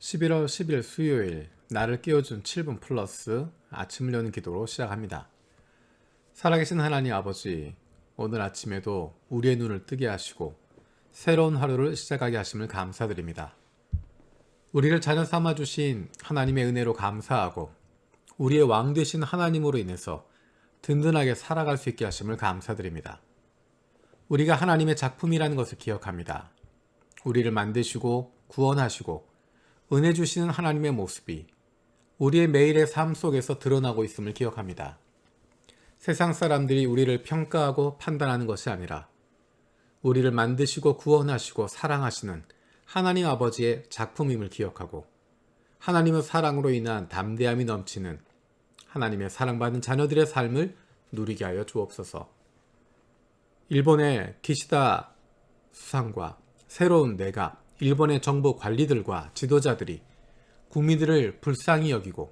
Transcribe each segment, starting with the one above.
11월 10일 수요일 나를 깨워준 7분 플러스 아침을 여는 기도로 시작합니다. 살아계신 하나님 아버지, 오늘 아침에도 우리의 눈을 뜨게 하시고 새로운 하루를 시작하게 하심을 감사드립니다. 우리를 자녀 삼아주신 하나님의 은혜로 감사하고 우리의 왕 되신 하나님으로 인해서 든든하게 살아갈 수 있게 하심을 감사드립니다. 우리가 하나님의 작품이라는 것을 기억합니다. 우리를 만드시고 구원하시고 은혜 주시는 하나님의 모습이 우리의 매일의 삶 속에서 드러나고 있음을 기억합니다. 세상 사람들이 우리를 평가하고 판단하는 것이 아니라 우리를 만드시고 구원하시고 사랑하시는 하나님 아버지의 작품임을 기억하고 하나님의 사랑으로 인한 담대함이 넘치는 하나님의 사랑받는 자녀들의 삶을 누리게 하여 주옵소서. 일본의 기시다 수상과 새로운 내각, 일본의 정부 관리들과 지도자들이 국민들을 불쌍히 여기고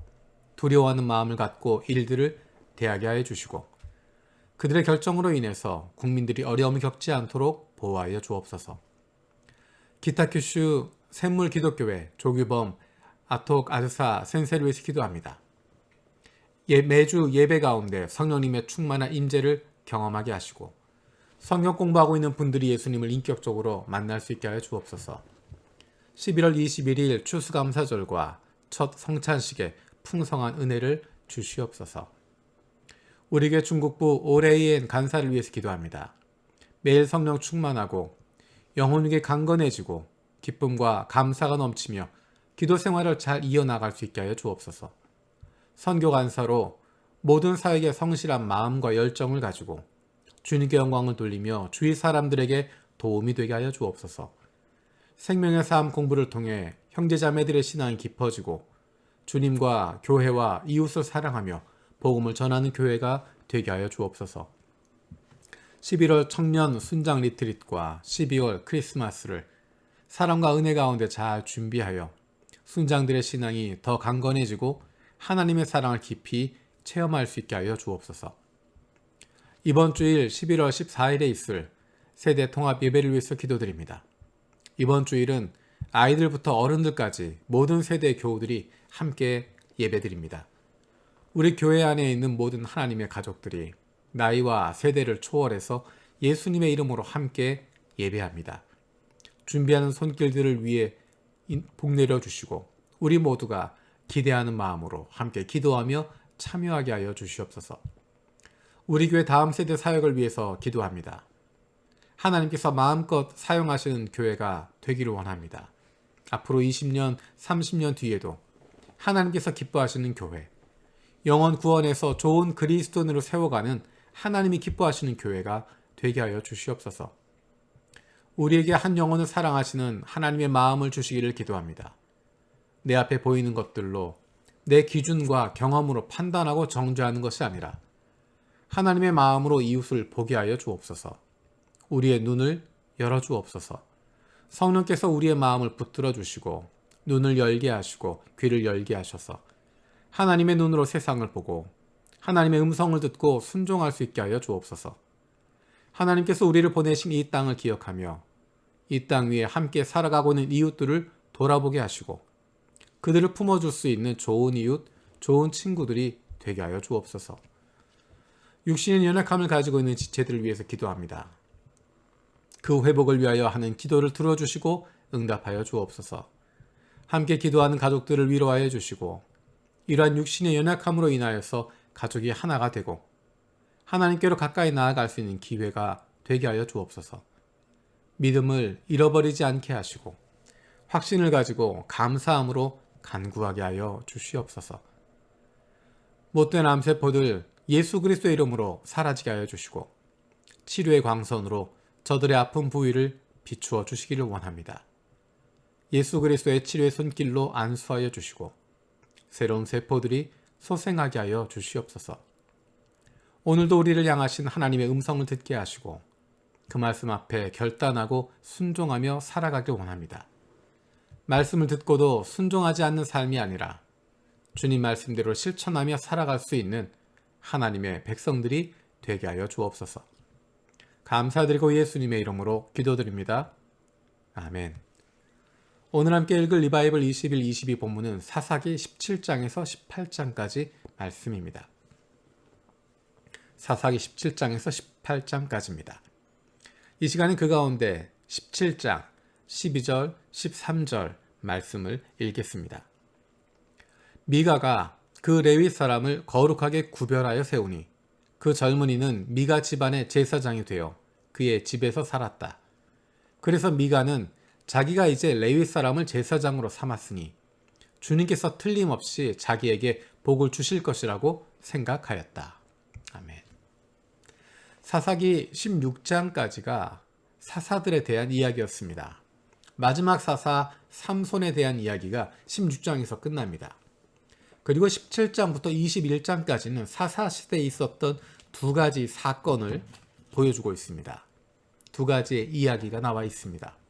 두려워하는 마음을 갖고 일들을 대하게 하여 주시고 그들의 결정으로 인해서 국민들이 어려움을 겪지 않도록 보호하여 주옵소서. 기타큐슈 샘물기독교회 조규범 아톡 아드사 센세를 위해서 기도합니다. 매주 예배 가운데 성령님의 충만한 임재를 경험하게 하시고 성경 공부하고 있는 분들이 예수님을 인격적으로 만날 수 있게 하여 주옵소서. 11월 21일 추수감사절과 첫 성찬식에 풍성한 은혜를 주시옵소서. 우리 교회 중국부 오레이엔 간사를 위해서 기도합니다. 매일 성령 충만하고 영혼에게 강건해지고 기쁨과 감사가 넘치며 기도 생활을 잘 이어나갈 수 있게 하여 주옵소서. 선교 간사로 모든 사역에 성실한 마음과 열정을 가지고 주님께 영광을 돌리며 주위 사람들에게 도움이 되게 하여 주옵소서. 생명의 삶 공부를 통해 형제자매들의 신앙이 깊어지고 주님과 교회와 이웃을 사랑하며 복음을 전하는 교회가 되게 하여 주옵소서. 11월 청년 순장 리트릿과 12월 크리스마스를 사랑과 은혜 가운데 잘 준비하여 순장들의 신앙이 더 강건해지고 하나님의 사랑을 깊이 체험할 수 있게 하여 주옵소서. 이번 주일 11월 14일에 있을 세대 통합 예배를 위해서 기도드립니다. 이번 주일은 아이들부터 어른들까지 모든 세대의 교우들이 함께 예배드립니다. 우리 교회 안에 있는 모든 하나님의 가족들이 나이와 세대를 초월해서 예수님의 이름으로 함께 예배합니다. 준비하는 손길들을 위해 복 내려주시고 우리 모두가 기대하는 마음으로 함께 기도하며 참여하게 하여 주시옵소서. 우리 교회 다음 세대 사역을 위해서 기도합니다. 하나님께서 마음껏 사용하시는 교회가 되기를 원합니다. 앞으로 20년, 30년 뒤에도 하나님께서 기뻐하시는 교회, 영혼 구원에서 좋은 그리스도인으로 세워가는 하나님이 기뻐하시는 교회가 되게 하여 주시옵소서. 우리에게 한 영혼을 사랑하시는 하나님의 마음을 주시기를 기도합니다. 내 앞에 보이는 것들로 내 기준과 경험으로 판단하고 정죄하는 것이 아니라 하나님의 마음으로 이웃을 보게 하여 주옵소서. 우리의 눈을 열어주옵소서. 성령께서 우리의 마음을 붙들어 주시고 눈을 열게 하시고 귀를 열게 하셔서 하나님의 눈으로 세상을 보고 하나님의 음성을 듣고 순종할 수 있게 하여 주옵소서. 하나님께서 우리를 보내신 이 땅을 기억하며 이 땅 위에 함께 살아가고 있는 이웃들을 돌아보게 하시고 그들을 품어줄 수 있는 좋은 이웃, 좋은 친구들이 되게 하여 주옵소서. 육신의 연약함을 가지고 있는 지체들을 위해서 기도합니다. 그 회복을 위하여 하는 기도를 들어주시고 응답하여 주옵소서. 함께 기도하는 가족들을 위로하여 주시고 이러한 육신의 연약함으로 인하여서 가족이 하나가 되고 하나님께로 가까이 나아갈 수 있는 기회가 되게 하여 주옵소서. 믿음을 잃어버리지 않게 하시고 확신을 가지고 감사함으로 간구하게 하여 주시옵소서. 못된 암세포들 예수 그리스도의 이름으로 사라지게 하여 주시고 치료의 광선으로 저들의 아픈 부위를 비추어 주시기를 원합니다. 예수 그리스도의 치료의 손길로 안수하여 주시고 새로운 세포들이 소생하게 하여 주시옵소서. 오늘도 우리를 향하신 하나님의 음성을 듣게 하시고 그 말씀 앞에 결단하고 순종하며 살아가길 원합니다. 말씀을 듣고도 순종하지 않는 삶이 아니라 주님 말씀대로 실천하며 살아갈 수 있는 하나님의 백성들이 되게 하여 주옵소서. 감사드리고 예수님의 이름으로 기도드립니다. 아멘. 오늘 함께 읽을 리바이블 21, 22 본문은 사사기 17장에서 18장까지 말씀입니다. 사사기 17장에서 18장까지입니다. 이 시간은 그 가운데 17장 12절, 13절 말씀을 읽겠습니다. 미가가 그 레위 사람을 거룩하게 구별하여 세우니 그 젊은이는 미가 집안의 제사장이 되어 그의 집에서 살았다. 그래서 미가는 자기가 이제 레위 사람을 제사장으로 삼았으니 주님께서 틀림없이 자기에게 복을 주실 것이라고 생각하였다. 아멘. 사사기 16장까지가 사사들에 대한 이야기였습니다. 마지막 사사 삼손에 대한 이야기가 16장에서 끝납니다. 그리고 17장부터 21장까지는 사사 시대에 있었던 두 가지 사건을 보여주고 있습니다. 두 가지의 이야기가 나와 있습니다.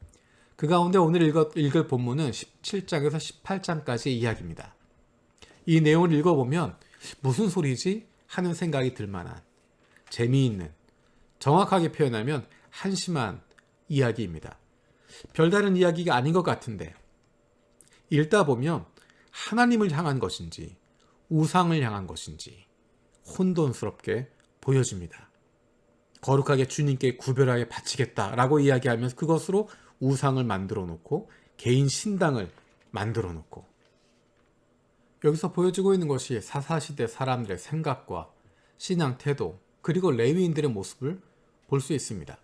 그 가운데 오늘 읽을 본문은 17장에서 18장까지의 이야기입니다. 이 내용을 읽어보면 무슨 소리지? 하는 생각이 들 만한 재미있는, 정확하게 표현하면 한심한 이야기입니다. 별다른 이야기가 아닌 것 같은데 읽다 보면 하나님을 향한 것인지 우상을 향한 것인지 혼돈스럽게 보여집니다. 거룩하게 주님께 구별하게 바치겠다라고 이야기하면서 그것으로 우상을 만들어 놓고 개인 신당을 만들어 놓고 여기서 보여지고 있는 것이 사사시대 사람들의 생각과 신앙 태도 그리고 레위인들의 모습을 볼 수 있습니다.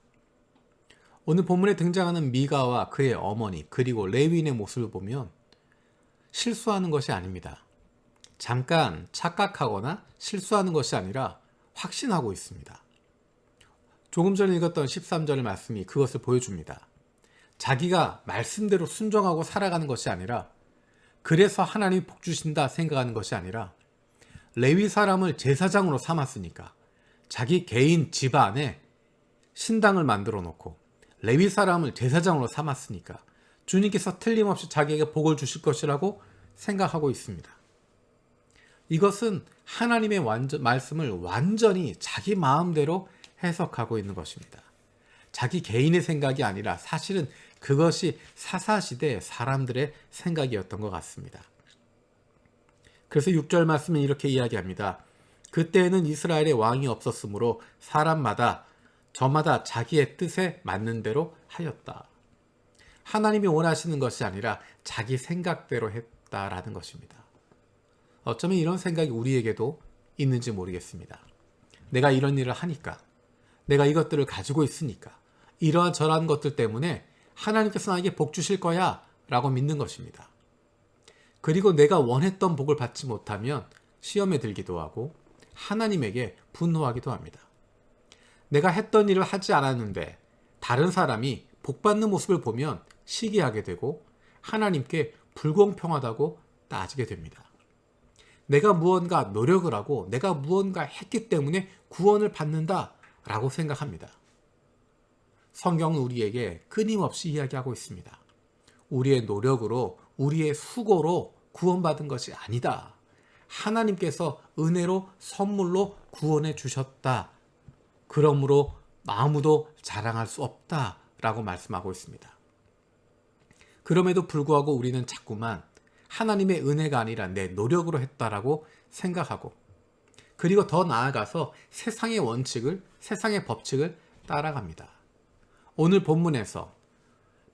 오늘 본문에 등장하는 미가와 그의 어머니 그리고 레위인의 모습을 보면 실수하는 것이 아닙니다. 잠깐 착각하거나 실수하는 것이 아니라 확신하고 있습니다. 조금 전에 읽었던 13절의 말씀이 그것을 보여줍니다. 자기가 말씀대로 순종하고 살아가는 것이 아니라 그래서 하나님이 복 주신다 생각하는 것이 아니라 레위 사람을 제사장으로 삼았으니까 자기 개인 집안에 신당을 만들어 놓고 레위 사람을 제사장으로 삼았으니까 주님께서 틀림없이 자기에게 복을 주실 것이라고 생각하고 있습니다. 이것은 하나님의 말씀을 완전히 자기 마음대로 해석하고 있는 것입니다. 자기 개인의 생각이 아니라 사실은 그것이 사사시대 사람들의 생각이었던 것 같습니다. 그래서 6절 말씀은 이렇게 이야기합니다. 그때에는 이스라엘에 왕이 없었으므로 사람마다 저마다 자기의 뜻에 맞는 대로 하였다. 하나님이 원하시는 것이 아니라 자기 생각대로 했다라는 것입니다. 어쩌면 이런 생각이 우리에게도 있는지 모르겠습니다. 내가 이런 일을 하니까, 내가 이것들을 가지고 있으니까, 이러한 저러한 것들 때문에 하나님께서 나에게 복 주실 거야 라고 믿는 것입니다. 그리고 내가 원했던 복을 받지 못하면 시험에 들기도 하고 하나님에게 분노하기도 합니다. 내가 했던 일을 하지 않았는데 다른 사람이 복받는 모습을 보면 시기하게 되고 하나님께 불공평하다고 따지게 됩니다. 내가 무언가 노력을 하고 내가 무언가 했기 때문에 구원을 받는다라고 생각합니다. 성경은 우리에게 끊임없이 이야기하고 있습니다. 우리의 노력으로 우리의 수고로 구원받은 것이 아니다. 하나님께서 은혜로 선물로 구원해 주셨다. 그러므로 아무도 자랑할 수 없다라고 말씀하고 있습니다. 그럼에도 불구하고 우리는 자꾸만 하나님의 은혜가 아니라 내 노력으로 했다라고 생각하고 그리고 더 나아가서 세상의 원칙을, 세상의 법칙을 따라갑니다. 오늘 본문에서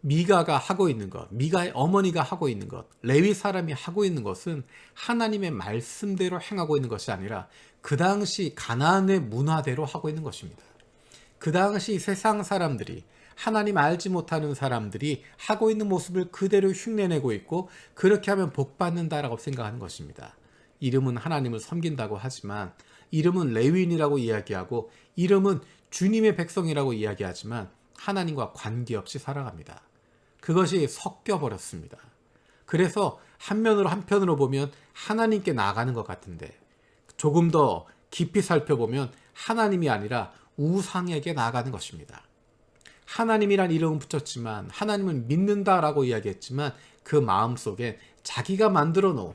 미가가 하고 있는 것, 미가의 어머니가 하고 있는 것, 레위 사람이 하고 있는 것은 하나님의 말씀대로 행하고 있는 것이 아니라 그 당시 가나안의 문화대로 하고 있는 것입니다. 그 당시 세상 사람들이 하나님 알지 못하는 사람들이 하고 있는 모습을 그대로 흉내내고 있고 그렇게 하면 복 받는다라고 생각하는 것입니다. 이름은 하나님을 섬긴다고 하지만 이름은 레위인이라고 이야기하고 이름은 주님의 백성이라고 이야기하지만 하나님과 관계없이 살아갑니다. 그것이 섞여버렸습니다. 그래서 한편으로 보면 하나님께 나아가는 것 같은데 조금 더 깊이 살펴보면 하나님이 아니라 우상에게 나아가는 것입니다. 하나님이란 이름은 붙였지만 하나님을 믿는다라고 이야기했지만 그 마음속에 자기가 만들어 놓은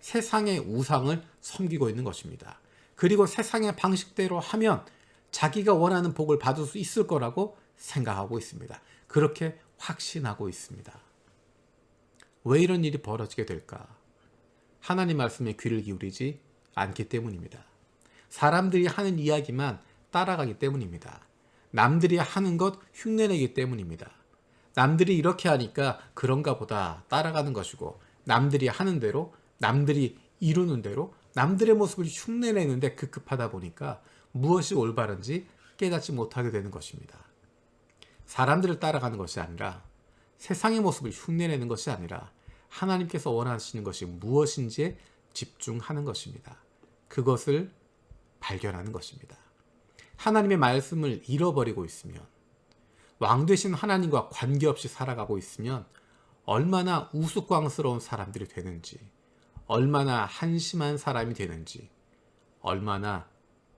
세상의 우상을 섬기고 있는 것입니다. 그리고 세상의 방식대로 하면 자기가 원하는 복을 받을 수 있을 거라고 생각하고 있습니다. 그렇게 확신하고 있습니다. 왜 이런 일이 벌어지게 될까? 하나님 말씀에 귀를 기울이지 않기 때문입니다. 사람들이 하는 이야기만 따라가기 때문입니다. 남들이 하는 것 흉내내기 때문입니다. 남들이 이렇게 하니까 그런가 보다 따라가는 것이고, 남들이 하는 대로, 남들이 이루는 대로 남들의 모습을 흉내내는데 급급하다 보니까 무엇이 올바른지 깨닫지 못하게 되는 것입니다. 사람들을 따라가는 것이 아니라, 세상의 모습을 흉내내는 것이 아니라 하나님께서 원하시는 것이 무엇인지에 집중하는 것입니다. 그것을 발견하는 것입니다. 하나님의 말씀을 잃어버리고 있으면, 왕 되신 하나님과 관계없이 살아가고 있으면 얼마나 우스꽝스러운 사람들이 되는지, 얼마나 한심한 사람이 되는지, 얼마나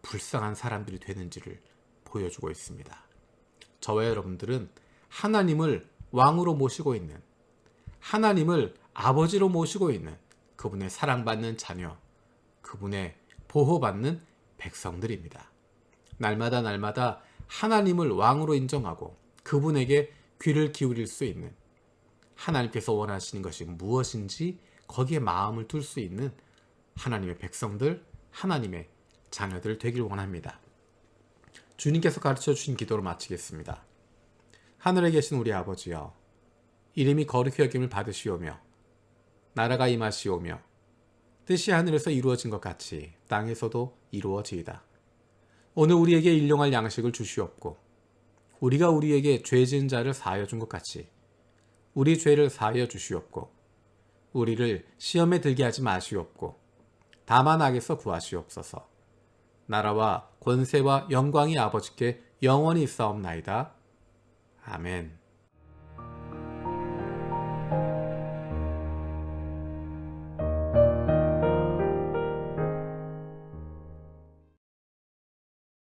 불쌍한 사람들이 되는지를 보여주고 있습니다. 저와 여러분들은 하나님을 왕으로 모시고 있는, 하나님을 아버지로 모시고 있는 그분의 사랑받는 자녀, 그분의 보호받는 백성들입니다. 날마다 하나님을 왕으로 인정하고 그분에게 귀를 기울일 수 있는, 하나님께서 원하시는 것이 무엇인지 거기에 마음을 둘 수 있는 하나님의 백성들, 하나님의 자녀들 되길 원합니다. 주님께서 가르쳐 주신 기도를 마치겠습니다. 하늘에 계신 우리 아버지여, 이름이 거룩히 여김을 받으시오며 나라가 임하시오며 뜻이 하늘에서 이루어진 것 같이 땅에서도 이루어지이다. 오늘 우리에게 일용할 양식을 주시옵고, 우리가 우리에게 죄 지은 자를 사하여 준 것 같이 우리 죄를 사하여 주시옵고, 우리를 시험에 들게 하지 마시옵고 다만 악에서 구하시옵소서. 나라와 권세와 영광이 아버지께 영원히 있사옵나이다. 아멘.